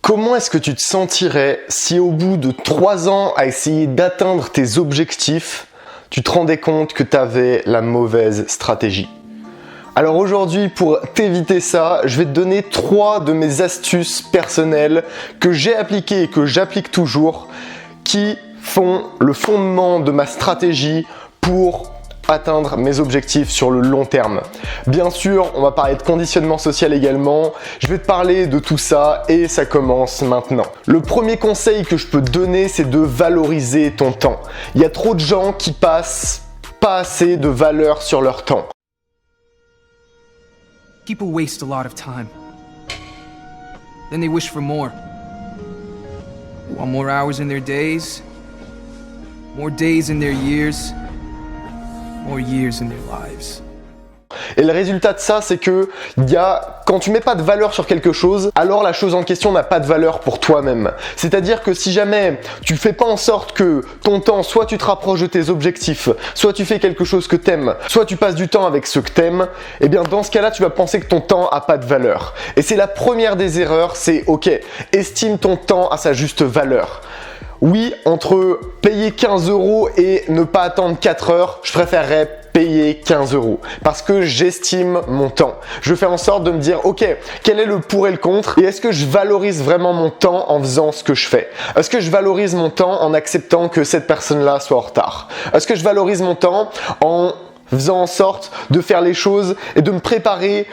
Comment est-ce que tu te sentirais si au bout de 3 ans à essayer d'atteindre tes objectifs, tu te rendais compte que tu avais la mauvaise stratégie? Alors aujourd'hui, pour t'éviter ça, je vais te donner 3 de mes astuces personnelles que j'ai appliquées et que j'applique toujours, qui font le fondement de ma stratégie pour atteindre mes objectifs sur le long terme. Bien sûr, on va parler de conditionnement social également, je vais te parler de tout ça et ça commence maintenant. Le premier conseil que je peux te donner, c'est de valoriser ton temps. Il y a trop de gens qui passent pas assez de valeur sur leur temps. People waste a lot of time. Then they wish for more. They want more hours in their days, more days in their years, more years in their lives. Et le résultat de ça, c'est que quand tu mets pas de valeur sur quelque chose, alors la chose en question n'a pas de valeur pour toi-même. C'est-à-dire que si jamais tu fais pas en sorte que ton temps, soit tu te rapproches de tes objectifs, soit tu fais quelque chose que t'aimes, soit tu passes du temps avec ceux que t'aimes, eh bien dans ce cas-là, tu vas penser que ton temps a pas de valeur. Et c'est la première des erreurs, c'est ok, estime ton temps à sa juste valeur. Oui, entre payer 15 € et ne pas attendre 4 heures, je préférerais payer 15 € parce que j'estime mon temps. Je fais en sorte de me dire, ok, quel est le pour et le contre et est-ce que je valorise vraiment mon temps en faisant ce que je fais? Est-ce que je valorise mon temps en acceptant que cette personne-là soit en retard? Est-ce que je valorise mon temps en faisant en sorte de faire les choses et de me préparer,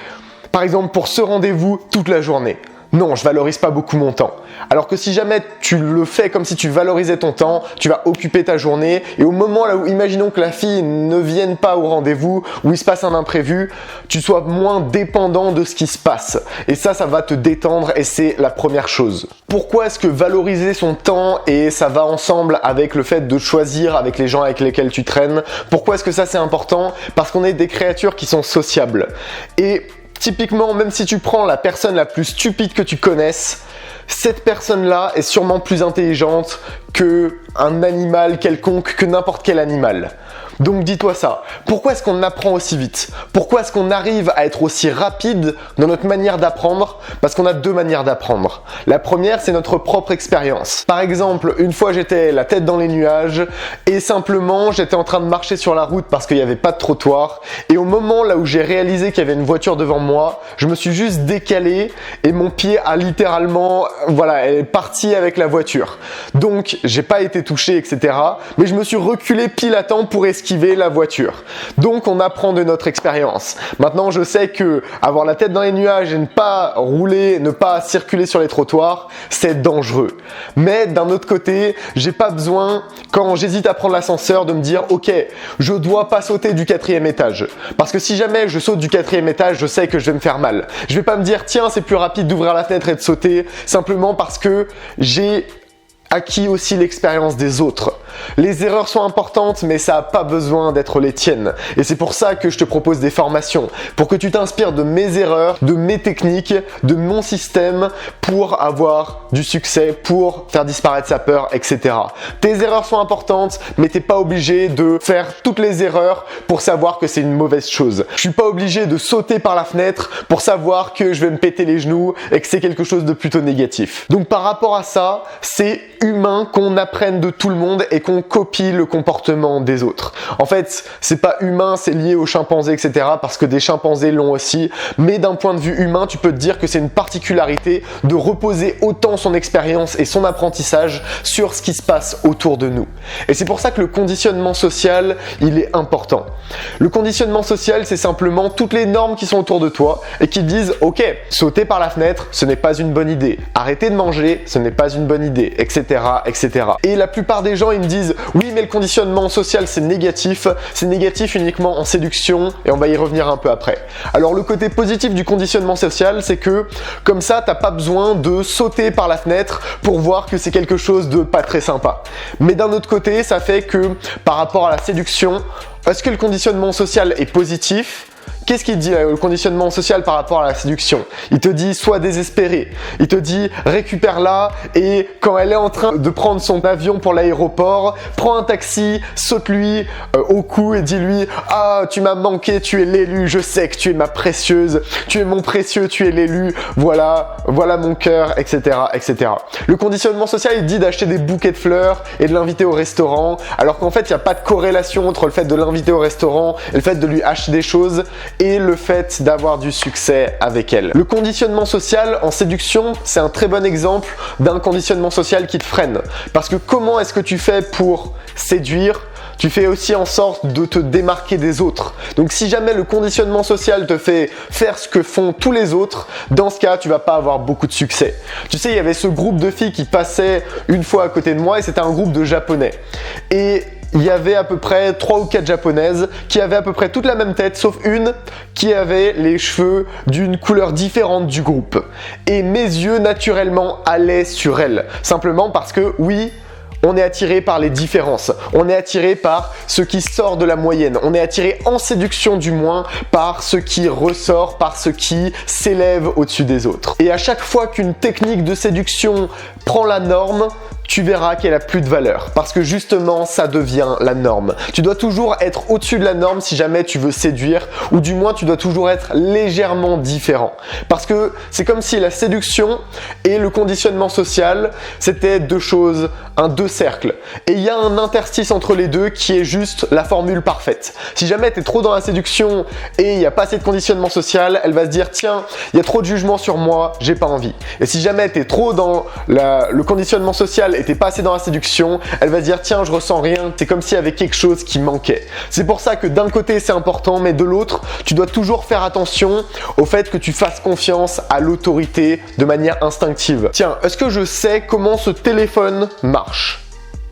par exemple, pour ce rendez-vous toute la journée? Non, je valorise pas beaucoup mon temps. Alors que si jamais tu le fais comme si tu valorisais ton temps, tu vas occuper ta journée et au moment là où, imaginons que la fille ne vienne pas au rendez-vous, où il se passe un imprévu, tu sois moins dépendant de ce qui se passe. Et ça va te détendre et c'est la première chose. Pourquoi est-ce que valoriser son temps et ça va ensemble avec le fait de choisir avec les gens avec lesquels tu traînes? Pourquoi est-ce que ça c'est important? Parce qu'on est des créatures qui sont sociables. Et typiquement, même si tu prends la personne la plus stupide que tu connaisses, cette personne-là est sûrement plus intelligente qu'un animal quelconque, que n'importe quel animal. Donc dis-toi ça. Pourquoi est-ce qu'on apprend aussi vite? Pourquoi est-ce qu'on arrive à être aussi rapide dans notre manière d'apprendre? Parce qu'on a 2 manières d'apprendre. La première, c'est notre propre expérience. Par exemple, une fois j'étais la tête dans les nuages et simplement j'étais en train de marcher sur la route parce qu'il n'y avait pas de trottoir et au moment là où j'ai réalisé qu'il y avait une voiture devant moi, je me suis juste décalé et mon pied a littéralement, elle est partie avec la voiture. Donc j'ai pas été touché, etc. Mais je me suis reculé pile à temps pour esquiver la voiture. Donc on apprend de notre expérience. Maintenant je sais que avoir la tête dans les nuages et ne pas rouler, ne pas circuler sur les trottoirs, c'est dangereux. Mais d'un autre côté, j'ai pas besoin, quand j'hésite à prendre l'ascenseur, de me dire ok, je dois pas sauter du 4e étage. Parce que si jamais je saute du 4e étage, je sais que je vais me faire mal. Je vais pas me dire tiens, c'est plus rapide d'ouvrir la fenêtre et de sauter, simplement parce que j'ai acquis aussi l'expérience des autres. Les erreurs sont importantes, mais ça n'a pas besoin d'être les tiennes. Et c'est pour ça que je te propose des formations, pour que tu t'inspires de mes erreurs, de mes techniques, de mon système, pour avoir du succès, pour faire disparaître sa peur, etc. Tes erreurs sont importantes, mais t'es pas obligé de faire toutes les erreurs pour savoir que c'est une mauvaise chose. Je suis pas obligé de sauter par la fenêtre pour savoir que je vais me péter les genoux et que c'est quelque chose de plutôt négatif. Donc par rapport à ça, c'est humain qu'on apprenne de tout le monde et qu'on copie le comportement des autres. En fait, c'est pas humain, c'est lié aux chimpanzés, etc. parce que des chimpanzés l'ont aussi. Mais d'un point de vue humain, tu peux te dire que c'est une particularité de reposer autant son expérience et son apprentissage sur ce qui se passe autour de nous. Et c'est pour ça que le conditionnement social, il est important. Le conditionnement social, c'est simplement toutes les normes qui sont autour de toi et qui disent ok, sauter par la fenêtre, ce n'est pas une bonne idée. Arrêter de manger, ce n'est pas une bonne idée, etc. etc. Et la plupart des gens, ils me disent oui, mais le conditionnement social, c'est négatif uniquement en séduction et on va y revenir un peu après. Alors le côté positif du conditionnement social, c'est que comme ça, t'as pas besoin de sauter par la fenêtre pour voir que c'est quelque chose de pas très sympa. Mais d'un autre côté, ça fait que par rapport à la séduction, est-ce que le conditionnement social est positif? Qu'est-ce qu'il dit le conditionnement social par rapport à la séduction? Il te dit sois désespéré, il te dit récupère-la et quand elle est en train de prendre son avion pour l'aéroport, prends un taxi, saute-lui au cou et dis-lui ah tu m'as manqué, tu es l'élu, je sais que tu es ma précieuse, tu es mon précieux, tu es l'élu, voilà mon cœur, etc., etc. Le conditionnement social il dit d'acheter des bouquets de fleurs et de l'inviter au restaurant, alors qu'en fait il n'y a pas de corrélation entre le fait de l'inviter au restaurant et le fait de lui acheter des choses et le fait d'avoir du succès avec elle. Le conditionnement social en séduction, c'est un très bon exemple d'un conditionnement social qui te freine. Parce que comment est-ce que tu fais pour séduire? Tu fais aussi en sorte de te démarquer des autres. Donc si jamais le conditionnement social te fait faire ce que font tous les autres, dans ce cas, tu vas pas avoir beaucoup de succès. Tu sais, il y avait ce groupe de filles qui passait une fois à côté de moi et c'était un groupe de Japonais. Et il y avait à peu près 3 ou 4 japonaises qui avaient à peu près toute la même tête, sauf une qui avait les cheveux d'une couleur différente du groupe. Et mes yeux, naturellement, allaient sur elle. Simplement parce que, oui, on est attiré par les différences, on est attiré par ce qui sort de la moyenne, on est attiré en séduction du moins par ce qui ressort, par ce qui s'élève au-dessus des autres. Et à chaque fois qu'une technique de séduction prend la norme, tu verras qu'elle a plus de valeur parce que justement ça devient la norme. Tu dois toujours être au-dessus de la norme si jamais tu veux séduire ou du moins tu dois toujours être légèrement différent parce que c'est comme si la séduction et le conditionnement social c'était deux choses, deux cercles et il y a un interstice entre les deux qui est juste la formule parfaite. Si jamais tu es trop dans la séduction et il n'y a pas assez de conditionnement social, elle va se dire tiens il y a trop de jugement sur moi, j'ai pas envie. Et si jamais tu es trop dans le conditionnement social et t'es pas assez dans la séduction, elle va se dire tiens je ressens rien, c'est comme s'il y avait quelque chose qui manquait. C'est pour ça que d'un côté c'est important mais de l'autre tu dois toujours faire attention au fait que tu fasses confiance à l'autorité de manière instinctive. Tiens, est-ce que je sais comment ce téléphone marche?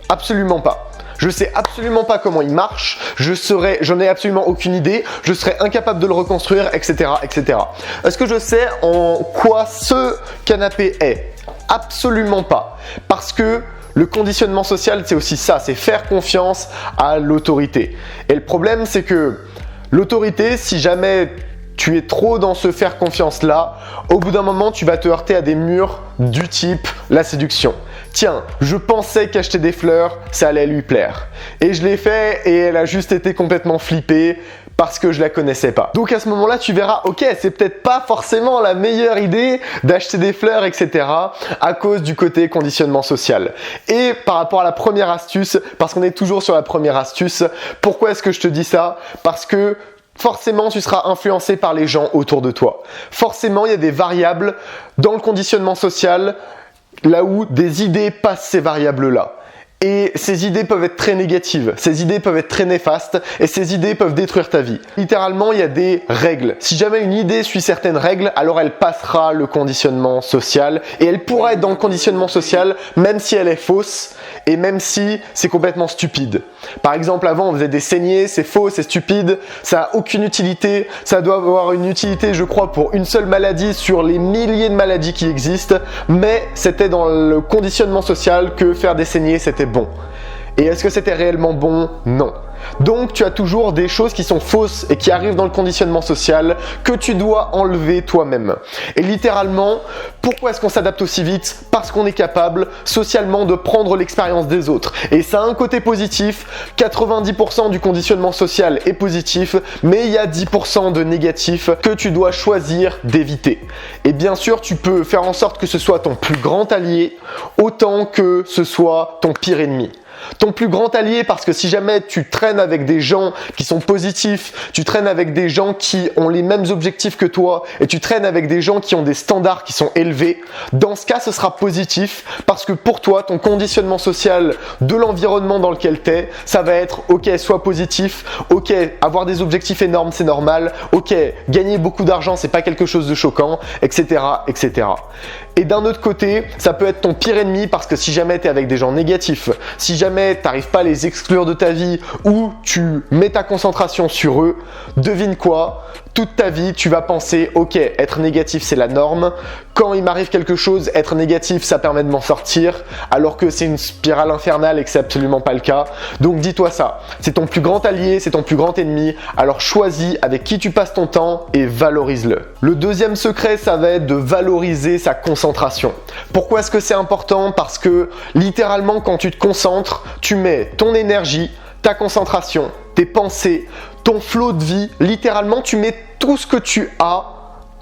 Absolument pas. Je sais absolument pas comment il marche, j'en ai absolument aucune idée, je serais incapable de le reconstruire, etc., etc. Est-ce que je sais en quoi ce canapé est? Absolument pas. Parce que le conditionnement social, c'est aussi ça, c'est faire confiance à l'autorité. Et le problème, c'est que l'autorité, si jamais tu es trop dans ce faire confiance là, au bout d'un moment, tu vas te heurter à des murs du type la séduction. Tiens, je pensais qu'acheter des fleurs, ça allait lui plaire. Et je l'ai fait et elle a juste été complètement flippée parce que je la connaissais pas. Donc à ce moment-là, tu verras, ok, c'est peut-être pas forcément la meilleure idée d'acheter des fleurs, etc. à cause du côté conditionnement social. Et par rapport à la première astuce, parce qu'on est toujours sur la première astuce, pourquoi est-ce que je te dis ça? Parce que forcément, tu seras influencé par les gens autour de toi. Forcément, il y a des variables dans le conditionnement social là où des idées passent ces variables-là. Et ces idées peuvent être très négatives, ces idées peuvent être très néfastes et ces idées peuvent détruire ta vie. Littéralement, il y a des règles. Si jamais une idée suit certaines règles, alors elle passera le conditionnement social et elle pourra être dans le conditionnement social même si elle est fausse et même si c'est complètement stupide. Par exemple, avant on faisait des saignées, c'est faux, c'est stupide, ça n'a aucune utilité, ça doit avoir une utilité je crois pour une seule maladie sur les milliers de maladies qui existent, mais c'était dans le conditionnement social que faire des saignées c'était bon. Et est-ce que c'était réellement bon? Non. Donc tu as toujours des choses qui sont fausses et qui arrivent dans le conditionnement social que tu dois enlever toi-même. Et littéralement, pourquoi est-ce qu'on s'adapte aussi vite? Parce qu'on est capable socialement de prendre l'expérience des autres. Et ça a un côté positif, 90% du conditionnement social est positif, mais il y a 10% de négatif que tu dois choisir d'éviter. Et bien sûr, tu peux faire en sorte que ce soit ton plus grand allié, autant que ce soit ton pire ennemi. Ton plus grand allié parce que si jamais tu traînes avec des gens qui sont positifs, tu traînes avec des gens qui ont les mêmes objectifs que toi et tu traînes avec des gens qui ont des standards qui sont élevés, dans ce cas ce sera positif parce que pour toi ton conditionnement social de l'environnement dans lequel tu es, ça va être ok sois positif, ok avoir des objectifs énormes c'est normal, ok gagner beaucoup d'argent c'est pas quelque chose de choquant, etc. etc. Et d'un autre côté, ça peut être ton pire ennemi parce que si jamais tu es avec des gens négatifs, si jamais tu n'arrives pas à les exclure de ta vie ou tu mets ta concentration sur eux, devine quoi? toute ta vie, tu vas penser, ok, être négatif, c'est la norme. Quand il m'arrive quelque chose, être négatif, ça permet de m'en sortir, alors que c'est une spirale infernale et que c'est absolument pas le cas. Donc dis-toi ça, c'est ton plus grand allié, c'est ton plus grand ennemi, alors choisis avec qui tu passes ton temps et valorise-le. Le deuxième secret, ça va être de valoriser sa concentration. Pourquoi est-ce que c'est important? Parce que littéralement, quand tu te concentres, tu mets ton énergie, ta concentration, tes pensées, ton flow de vie, littéralement tu mets tout ce que tu as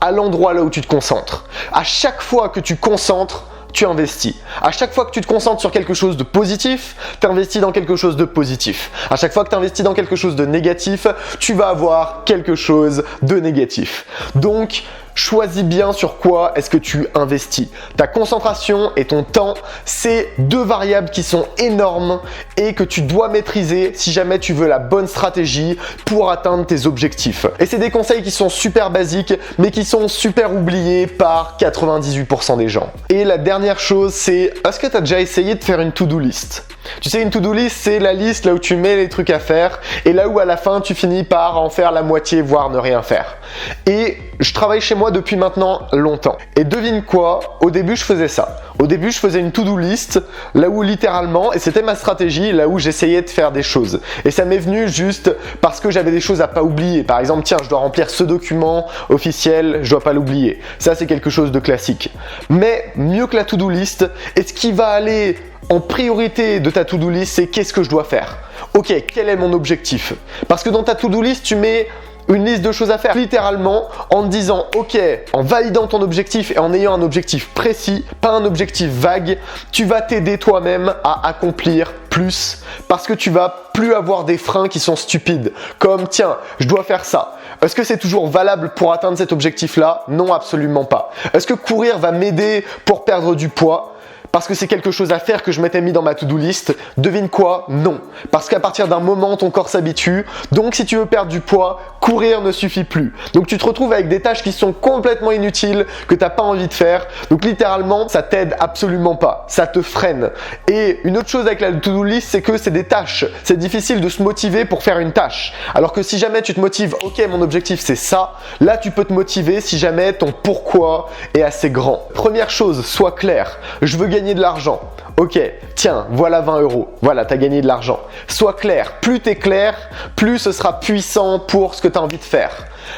à l'endroit là où tu te concentres. À chaque fois que tu concentres, tu investis. À chaque fois que tu te concentres sur quelque chose de positif, tu investis dans quelque chose de positif. À chaque fois que tu investis dans quelque chose de négatif, tu vas avoir quelque chose de négatif. Donc, choisis bien sur quoi est-ce que tu investis. Ta concentration et ton temps, c'est deux variables qui sont énormes et que tu dois maîtriser si jamais tu veux la bonne stratégie pour atteindre tes objectifs. Et c'est des conseils qui sont super basiques, mais qui sont super oubliés par 98% des gens. Et la dernière chose, c'est est-ce que tu as déjà essayé de faire une to-do list? Tu sais, une to-do list, c'est la liste là où tu mets les trucs à faire et là où à la fin, tu finis par en faire la moitié, voire ne rien faire. Et je travaille chez moi depuis maintenant longtemps. Et devine quoi? Au début, je faisais ça. Au début, je faisais une to-do list là où littéralement, et c'était ma stratégie, là où j'essayais de faire des choses. Et ça m'est venu juste parce que j'avais des choses à pas oublier. Par exemple, tiens, je dois remplir ce document officiel, je dois pas l'oublier. Ça, c'est quelque chose de classique. Mais mieux que la to-do list, et ce qui va aller en priorité de ta to-do list, c'est qu'est-ce que je dois faire? Ok, quel est mon objectif? Parce que dans ta to-do list, tu mets une liste de choses à faire, littéralement en te disant ok, en validant ton objectif et en ayant un objectif précis, pas un objectif vague, tu vas t'aider toi-même à accomplir plus parce que tu vas plus avoir des freins qui sont stupides comme tiens, je dois faire ça. Est-ce que c'est toujours valable pour atteindre cet objectif-là? Non, absolument pas. Est-ce que courir va m'aider pour perdre du poids? Parce que c'est quelque chose à faire que je m'étais mis dans ma to-do list. Devine quoi? Non. Parce qu'à partir d'un moment, ton corps s'habitue. Donc si tu veux perdre du poids, courir ne suffit plus. Donc tu te retrouves avec des tâches qui sont complètement inutiles, que tu n'as pas envie de faire. Donc littéralement, ça t'aide absolument pas. Ça te freine. Et une autre chose avec la to-do list, c'est que c'est des tâches. C'est difficile de se motiver pour faire une tâche. Alors que si jamais tu te motives, ok, mon objectif c'est ça, là tu peux te motiver si jamais ton pourquoi est assez grand. Première chose, sois clair. Je veux gagner de l'argent. Ok, tiens, voilà 20 €. Voilà, tu as gagné de l'argent. Sois clair. Plus tu es clair, plus ce sera puissant pour ce que tu as envie de faire.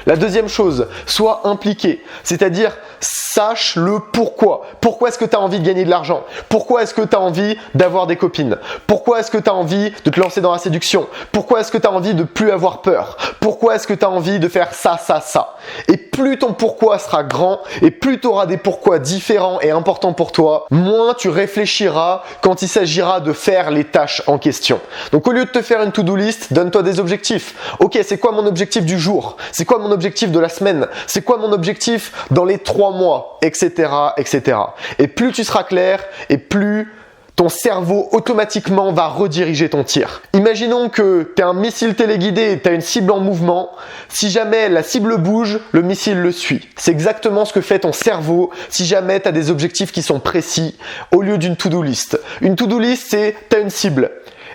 La deuxième chose, sois impliqué. C'est-à-dire, sache le pourquoi. Pourquoi est-ce que tu as envie de gagner de l'argent? Pourquoi est-ce que tu as envie d'avoir des copines? Pourquoi est-ce que tu as envie de te lancer dans la séduction? Pourquoi est-ce que tu as envie de plus avoir peur? Pourquoi est-ce que tu as envie de faire ça, ça, ça? Et plus ton pourquoi sera grand et plus tu auras des pourquoi différents et importants pour toi, moins tu réfléchiras quand il s'agira de faire les tâches en question. Donc au lieu de te faire une to-do list, donne-toi des objectifs. Ok, c'est quoi mon objectif du jour? C'est quoi mon objectif de la semaine? C'est quoi mon objectif dans les 3 mois? Etc. etc. Et plus tu seras clair et plus ton cerveau automatiquement va rediriger ton tir. Imaginons que tu as un missile téléguidé et tu as une cible en mouvement. Si jamais la cible bouge, le missile le suit. C'est exactement ce que fait ton cerveau si jamais tu as des objectifs qui sont précis au lieu d'une to-do list. Une to-do list, c'est tu as une cible.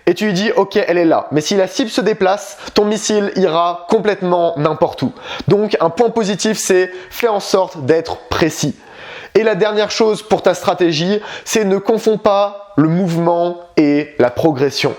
Et tu lui dis ok, elle est là. Mais si la cible se déplace, ton missile ira complètement n'importe où. Donc un point positif, c'est fais en sorte d'être précis. Et la dernière chose pour ta stratégie, c'est ne confonds pas le mouvement et la progression.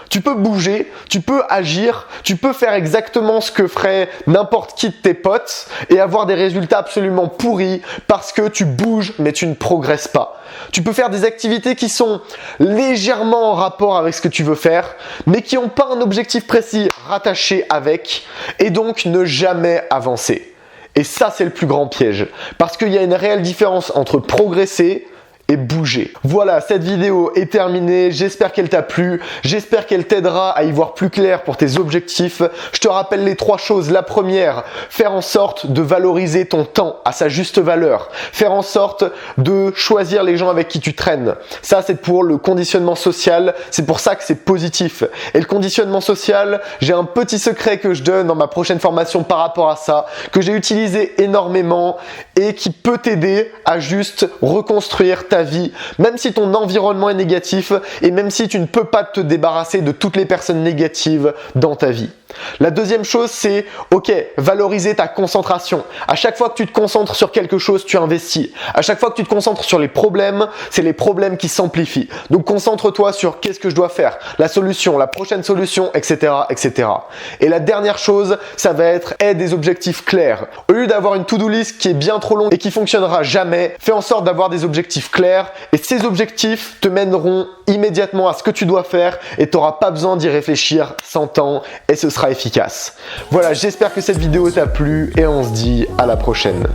Tu peux bouger, tu peux agir, tu peux faire exactement ce que ferait n'importe qui de tes potes et avoir des résultats absolument pourris parce que tu bouges mais tu ne progresses pas. Tu peux faire des activités qui sont légèrement en rapport avec ce que tu veux faire mais qui n'ont pas un objectif précis rattaché avec et donc ne jamais avancer. Et ça, c'est le plus grand piège parce qu'il y a une réelle différence entre progresser et bouger. Voilà, cette vidéo est terminée. J'espère qu'elle t'a plu. J'espère qu'elle t'aidera à y voir plus clair pour tes objectifs. Je te rappelle les 3 choses. La première, faire en sorte de valoriser ton temps à sa juste valeur. Faire en sorte de choisir les gens avec qui tu traînes. Ça, c'est pour le conditionnement social. C'est pour ça que c'est positif. Et le conditionnement social, j'ai un petit secret que je donne dans ma prochaine formation par rapport à ça, que j'ai utilisé énormément et qui peut t'aider à juste reconstruire ta vie, même si ton environnement est négatif et même si tu ne peux pas te débarrasser de toutes les personnes négatives dans ta vie. La deuxième chose, c'est, ok, valoriser ta concentration. À chaque fois que tu te concentres sur quelque chose, tu investis. À chaque fois que tu te concentres sur les problèmes, c'est les problèmes qui s'amplifient. Donc concentre-toi sur qu'est-ce que je dois faire, la solution, la prochaine solution, etc., etc. Et la dernière chose, ça va être aie des objectifs clairs. Au lieu d'avoir une to-do list qui est bien trop longue et qui fonctionnera jamais, fais en sorte d'avoir des objectifs clairs et ces objectifs te mèneront immédiatement à ce que tu dois faire et tu n'auras pas besoin d'y réfléchir 100 ans et ce sera efficace. Voilà, j'espère que cette vidéo t'a plu et on se dit à la prochaine.